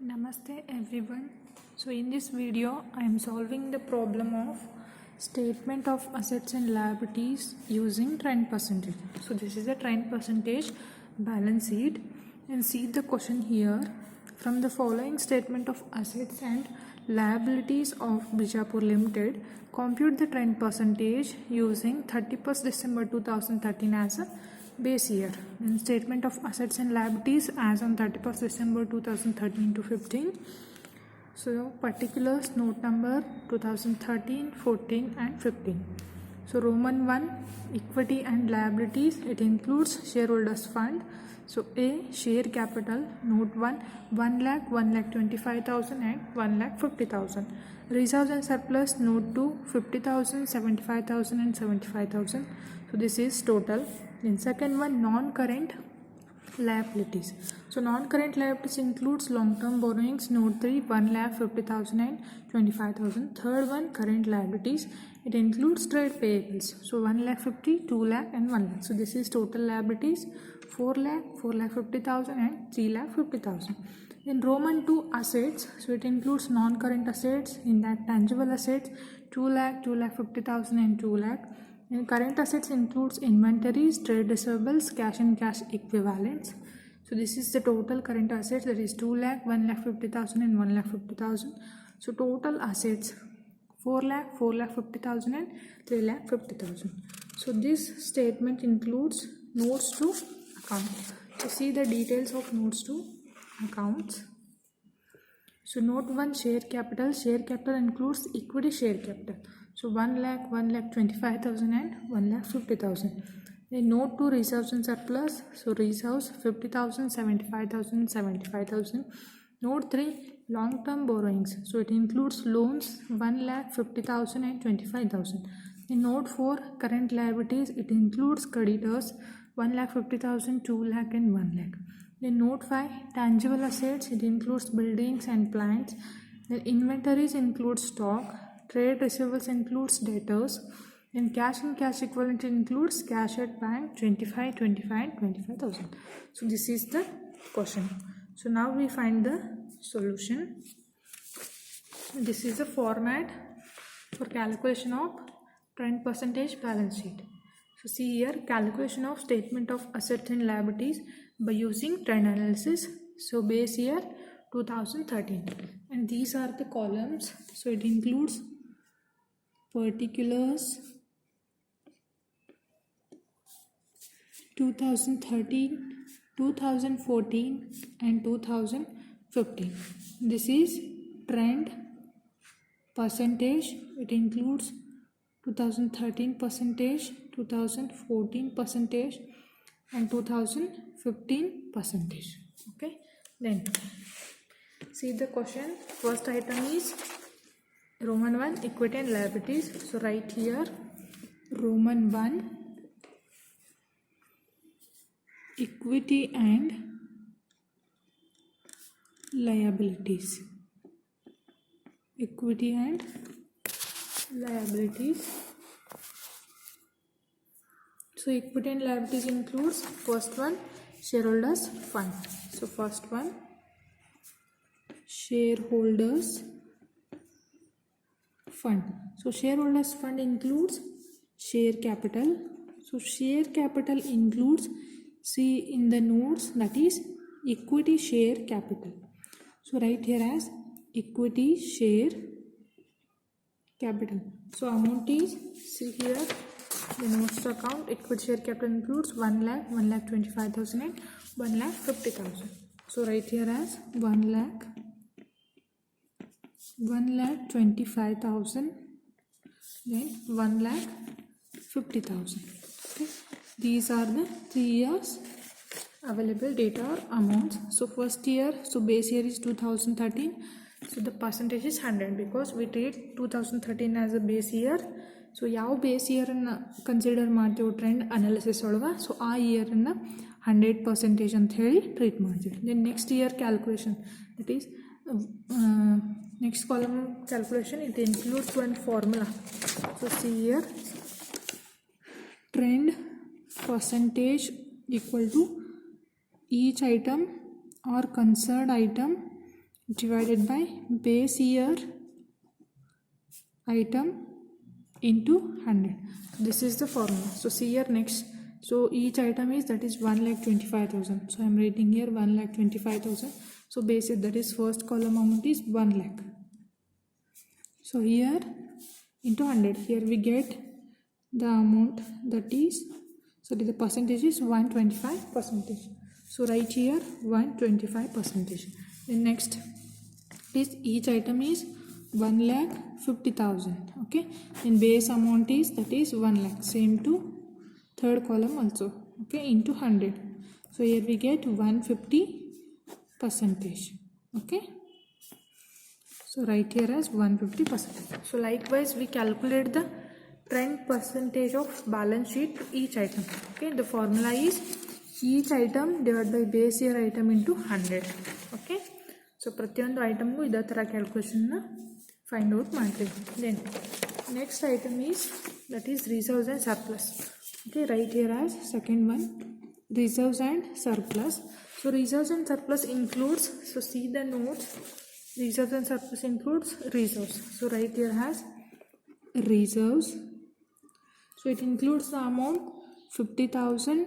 Namaste everyone. So in this video I am solving the problem of statement of assets and liabilities using trend percentage. So this is a trend percentage balance sheet, and see the question here. From the following statement of assets and liabilities of Bijapur Limited, compute the trend percentage using 31st December 2013 as a base year. In statement of assets and liabilities as on 31st December 2013 to 15. So particulars, note number 2013, 14 and 15. So Roman 1, equity and liabilities, it includes shareholders fund. So A, share capital, note 1 lakh, 1,25,000 and 1,50,000. Reserves and surplus, note 2, 50,000, 75,000 and 75,000. So this is total. Then second one, non-current liabilities. So non-current liabilities includes long-term borrowings, note 3, 1,50,000 and 25,000. Third one, current liabilities, it includes trade payables. So 1,50,000, 2 lakh and 1 lakh. So this is total liabilities, 4 lakh, 4,50,000 and 3,50,000. In Roman 2, assets, so it includes non-current assets. In that, tangible assets, 2 lakh, 2,50,000 and 2 lakh. And current assets includes inventories, trade receivables, cash and cash equivalents. So this is the total current assets, that is 2 lakh, 1,50,000 and 1,50,000. So total assets 4 lakh, 4,50,000 and 3,50,000. So this statement includes notes to accounts. So see the details of notes to accounts. So note 1, share capital. Share capital includes equity share capital. So 1 lakh, 1,25,000 and 1,50,000. Then note 2, reserves and surplus. So reserves 50,000, 75,000, 75,000. Note 3, long-term borrowings. So it includes loans 1,50,000 and 25,000. In note 4, current liabilities, it includes creditors 1,50,000, 2 lakh and 1 lakh. Then note 5, tangible assets, it includes buildings and plants. Then inventories includes stock. Trade receivables includes debtors. And cash and cash equivalent includes cash at bank 25, 25 and 25,000. So this is the question. So now we find the solution. This is the format for calculation of trend percentage balance sheet. So see here, calculation of statement of assets and liabilities by using trend analysis. So base year 2013, and these are the columns. So it includes particulars 2013, 2014 and 2015. This is trend percentage. It includes 2013 percentage, 2014 percentage and 2015 percentage. Okay, then see the question. First item is Roman 1, equity and liabilities. So write here Roman 1, equity and liabilities. Equity and liabilities. So equity and liabilities includes first one, shareholders fund. So first one, shareholders fund. So shareholders fund includes share capital. So share capital includes, see in the notes, that is equity share capital. So write here as equity share capital. So amount is, see here the notes to account, equity share capital includes 1 lakh, 1,25,000 and 1,50,000. So write here as 1 lakh, 1,25,000, then 1,50,000. Okay, these are the 3 years available data or amounts. So first year, so base year is 2013. So the percentage is 100 because we treat 2013 as a base year. So ಯಾವ base ಇಯರನ್ನು consider ಮಾಡ್ತೀವಿ trend analysis ಒಳಗೆ, so ಆ ಇಯರನ್ನು 100% ಅಂತ ಹೇಳಿ treat ಮಾಡ್ತೀವಿ. Then next year calculation, that is next column calculation, it includes one formula. So see here, trend percentage equal to each item or concerned item divided by base year item into 100. This is the formula. So see here next. So each item is, that is 1,25,000. So I am writing here 1,25,000. So base year, that is first column amount is 1 lakh. So here into 100. Here we get the amount, that is, so the percentage is 125%. So write here 125%. Then next is each item is 1,50,000. Okay. Then base amount is, that is 1 lakh. Same to third column also. Okay, into 100. So here we get 150%. Okay. So write here as 150%. So likewise we calculate the trend percentage of balance sheet to each item. Okay, the formula is each item divided by base year item into 100. Okay. So ಪ್ರತಿಯೊಂದು ಐಟಮ್ಗೂ ಇದೇ ಥರ ಕ್ಯಾಲ್ಕುಲೇಷನ್ನ find out ಮಾಡ್ತೀವಿ. Then next item is, that is reserves and surplus. Okay, write here as second one, reserves and surplus. So reserves and surplus includes, so see the notes, reserves and surplus includes reserves. So write here as reserves. So it includes the amount 50,000,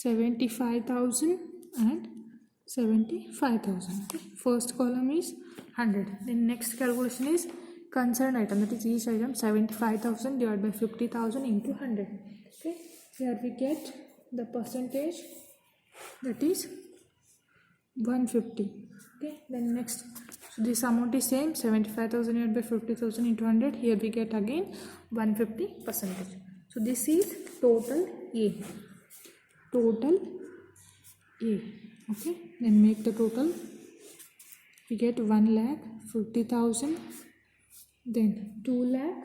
75,000 and 75,000. Okay. First column is 100. Then next calculation is concerned item, that is each item 75,000 divided by 50,000 into 100. Okay. Here we get the percentage, that is 150. Okay. Then next, so this amount is same, 75,000 divided by 50,000 into 100. Here we get again 150%. So this is total A. Total A. Okay. Then make the total. We get 1,50,000. Then 2 lakh.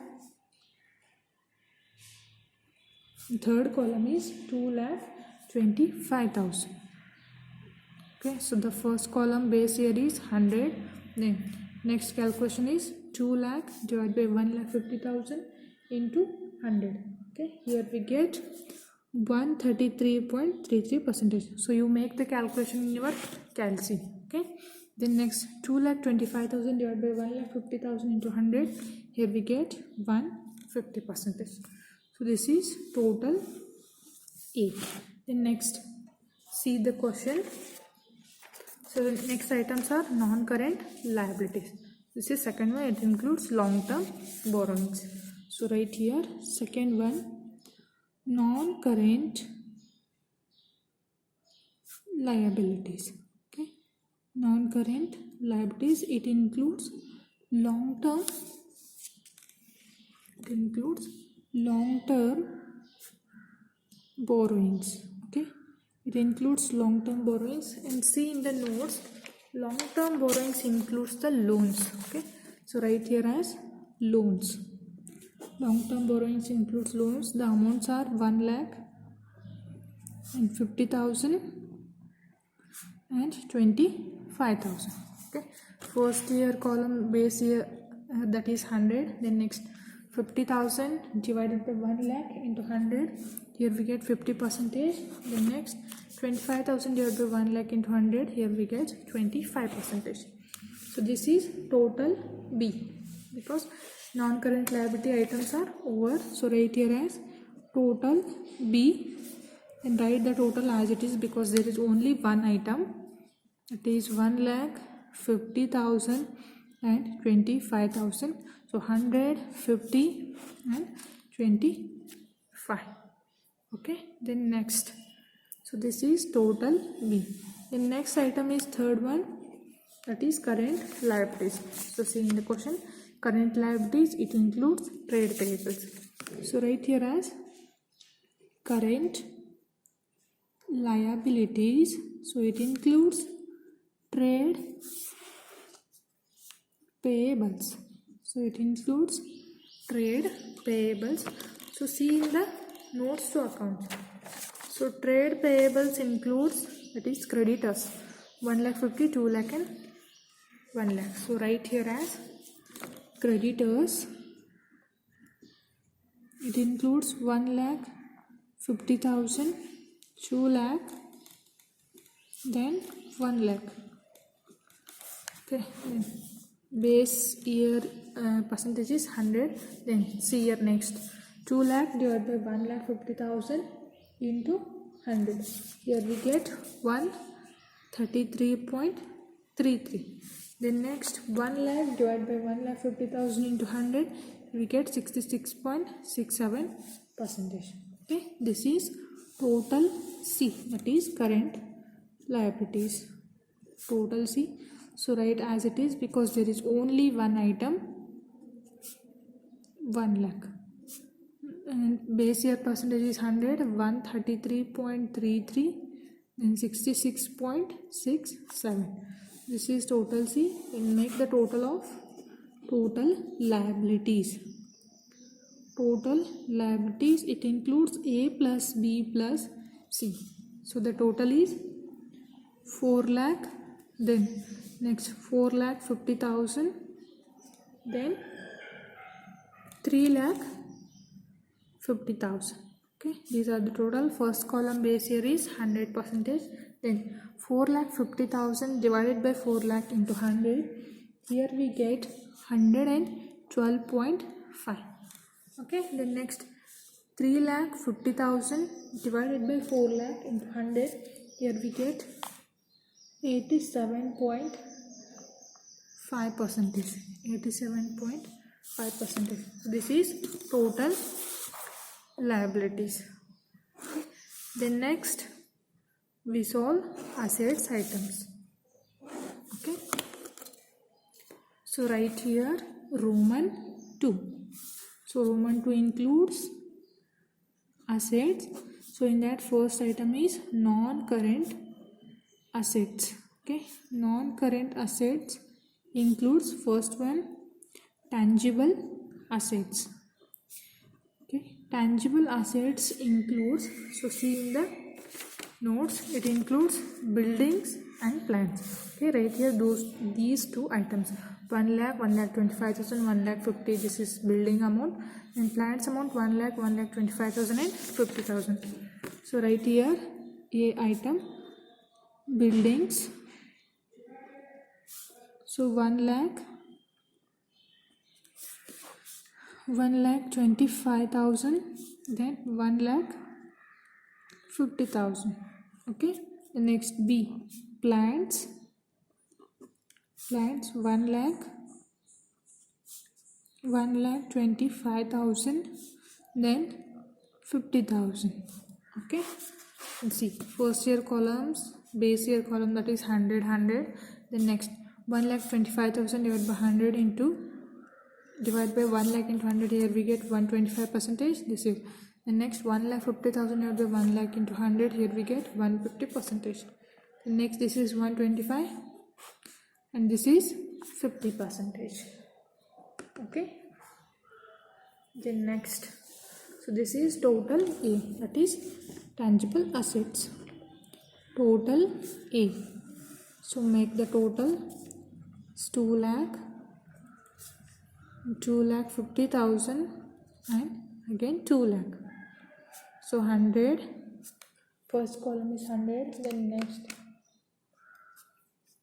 Third column is 2,25,000. Okay. So the first column base year is 100. Then next calculation is 2 lakh divided by 1,50,000 into 100. Okay. Here we get 133.33%. So you make the calculation in your Calc. Okay. Then next 2,25,000 divided by 1,50,000 into 100. Here we get 150%. So this is total A. Then next, see the question. So the next items are non-current liabilities. This is second one. It includes long-term borrowings. So right here, second one, non-current liabilities. Okay, non-current liabilities, it includes long-term, borrowings. Okay, it includes long-term borrowings, and see in the notes, long-term borrowings includes the loans. Okay, so right here as loans. Long-term borrowings includes loans. The amounts are 1,50,000 and 25,000. Okay. First year column base year, that is 100. Then next 50,000 divided by 1 lakh into 100. Here we get 50%. Then next 25,000 divided by 1 lakh into 100. Here we get 25%. So this is total B, because non-current liability items are over. So write here as total B, and write the total as it is, because there is only one item, it is 1,50,000 and 25,000. So 100, 50 and 25. Okay. Then next, so this is total B. Then next item is third one, that is current liabilities. So see in the question, current liabilities, it includes trade payables. So write here as current liabilities. So it includes trade payables. So it includes trade payables. So see in the notes to accounts. So trade payables includes, that is creditors, 1,50,000, 2 lakh and 1 lakh. So write here as creditors, it includes 1,50,000, 2 lakh, then 1 lakh. Okay, then base year percentage is 100. Then C year next. 2 lakh divided by 1,50,000 into 100. Here we get 133.33. Then next 1 lakh divided by 1,50,000 into 100, we get 66.67 percentage. Okay, this is total C, that is current liabilities. Total C. So write as it is because there is only one item, 1 lakh. And base year percentage is 100, 133.33, then 66.67. This is total C. And make the total of total liabilities. Total liabilities, it includes A plus B plus C. So the total is 4 lakh. Then next 4,50,000. Then 3,50,000. Okay, these are the total. First column base year is 100%. Then 4,50,000 divided by 4 lakh into 100. Here we get 112.5. Okay, then next 3,50,000 divided by 4 lakh into 100. Here we get 87.5%. 87.5%. This is total liabilities. Then next we solve assets items. Okay, so right here Roman 2. So Roman 2 includes assets. So in that first item is non-current assets. Okay, non-current assets includes first one tangible assets. Okay, tangible assets includes, so see in the notes, it includes buildings and plants. Okay, right here these two items, 1 lakh, 1,25,000, 1,50,000, this is building amount, and plants amount 1 lakh, 1,25,000 and 50,000. So right here A item buildings, so 1,25,000, then 1,50,000. Okay, the next B plants 1 lakh, 1,25,000, then 50,000. Okay, and see first year columns, base year column, that is 100, 100. Then next 1,25,000 divided by 100 into divided by 1 lakh into 100. Here we get 125%. This is the next 1,50,000 divided by 1 lakh into 100. Here we get 150%. The next this is 125 and this is 50%. Okay, then next, so this is total A, that is tangible assets. Total A. So make the total is 2 lakh, 2,50,000 and again 2 lakh. So 100, first column is 100, then next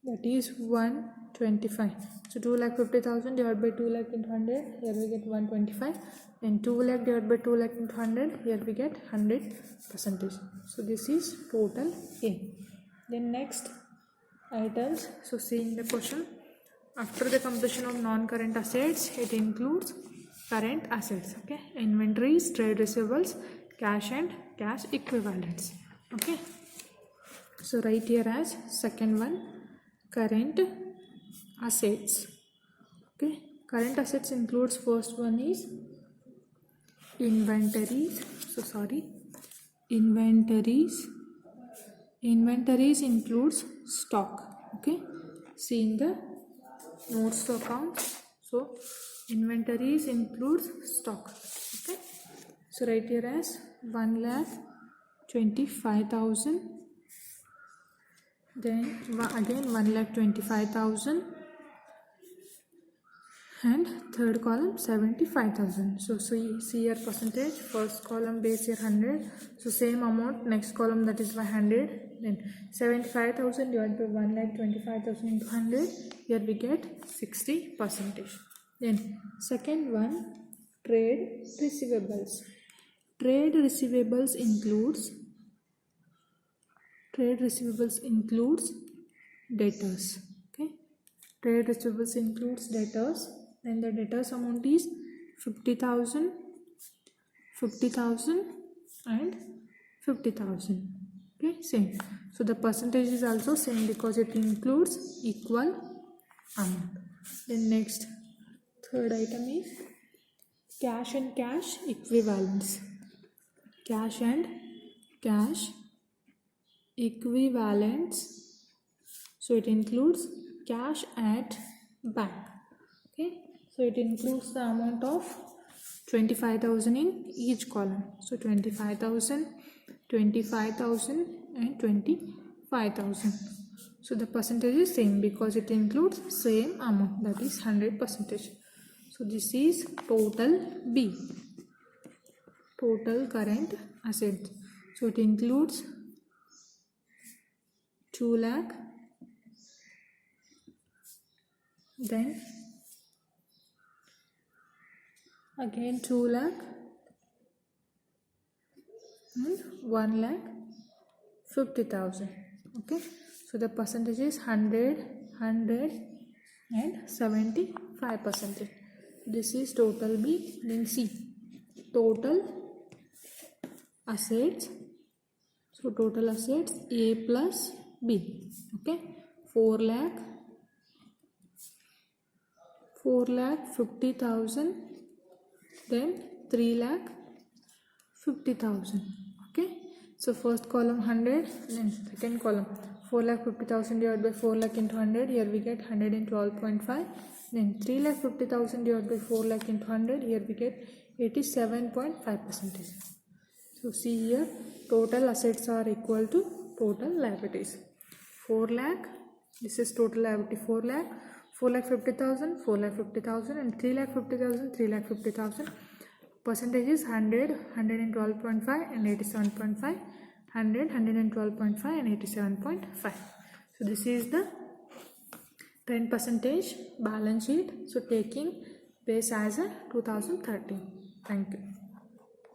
that is 125. So 2,50,000 divided by 2 lakh into 100, here we get 125. Then 2 lakh divided by 2 lakh into 100, here we get 100%. So this is total A. Then next items, so see in the question, after the completion of non-current assets, it includes current assets. Okay, inventories, trade receivables, cash and cash equivalents. Okay, so write here as second one current assets. Okay, current assets includes first one is inventories. Inventories includes stock. Okay, see in the notes to account. So inventories includes stock. Okay, so write here as 1,25,000, then again 1,25,000, and third column 75,000. So see your percentage. First column base year 100, so same amount. Next column, that is 100. Then 75,000 divided by 1,25,000 into 100. Here we get 60%. Then second one, trade receivables. Trade receivables includes debtors. Okay, trade receivables includes debtors. Then the debtors amount is 50,000, 50,000 and 50,000. Okay, same. So the percentage is also same because it includes equal amount. Then next, third item is cash and cash equivalents. Cash and cash equivalents. So it includes cash at bank. Okay, so it includes the amount of 25,000 in each column. So 25,000, 25,000 and 25,000. So the percentage is same because it includes same amount, that is 100%. So this is total B, total current assets. So it includes 2 lakh, then again 2 lakh and 1,50,000. Okay, so the percentage is 100, 100 and 75%. This is total B. Then C, total assets. So total assets A plus B. Okay, 4,50,000, then 3,50,000. Okay, so first column 100, then second column 4,50,000 divided by 4 lakh into 100. Here we get 112.5. Then 3,50,000 divided by 4 lakh into 100. Here we get 87.5%. So see here, total assets are equal to total liabilities. 4 lakh, this is total liability 4 lakh, 4,50,000, 4,50,000 and 3,50,000, 3,50,000. Percentage is 100, 112.5 and 87.5, 100, 112.5 and 87.5. So this is the 10% balance sheet. So taking base as a 2013. Thank you.